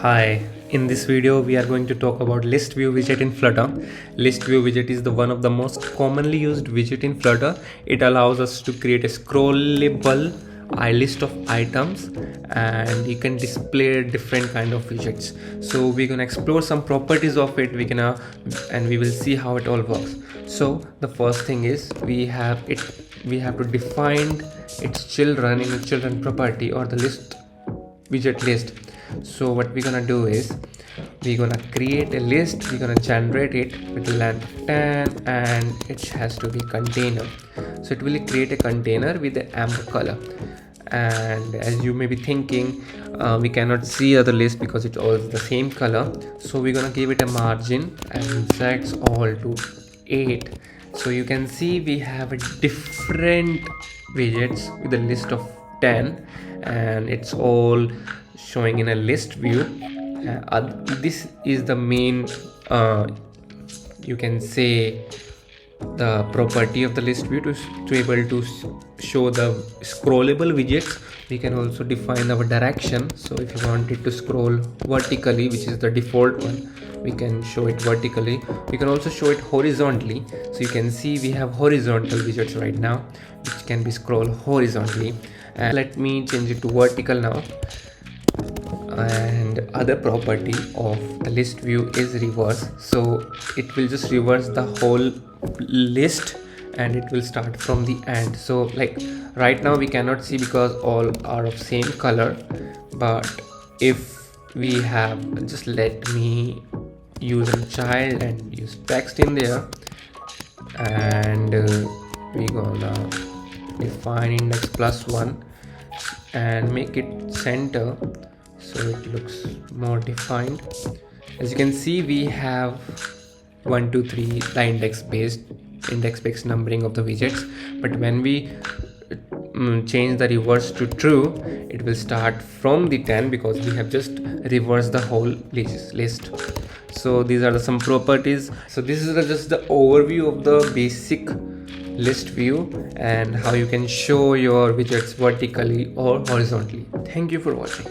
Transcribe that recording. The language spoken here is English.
Hi, in this video we are going to talk about ListView widget in Flutter. ListView widget is the one of the most commonly used widget in Flutter. It allows us to create a scrollable list of items and you can display different kind of widgets. So we're gonna explore some properties of it. And we will see how it all works. So the first thing is we have to define its children in a children property or the list widget list. So what we're gonna do is we're gonna create a list. We're gonna generate it with length of 10 and it has to be container. So it will create a container with the amber color. And as you may be thinking, we cannot see the list because it's all the same color. So we're gonna give it a margin and sets all to 8. So you can see we have a different widgets with a list of 10 and it's all showing in a list view. This is the main you can say the property of the list view to able to show the scrollable widgets. We can also define our direction. So if you want it to scroll vertically, which is the default one, we can show it vertically. We can also show it horizontally. So you can see we have horizontal widgets right now which can be scrolled horizontally. And let me change it to vertical now. And other property of the list view is reverse. So it will just reverse the whole list and it will start from the end. So like right now we cannot see because all are of same color, but if we have, just let me use a child and use text in there, and we're gonna define index +1 and make it center so it looks more defined. As you can see, we have 1 2 3 the index based numbering of the widgets, but when we change the reverse to true, it will start from the 10 because we have just reversed the whole list. So these are some properties. So this is just the overview of the basic list view and how you can show your widgets vertically or horizontally. Thank you for watching.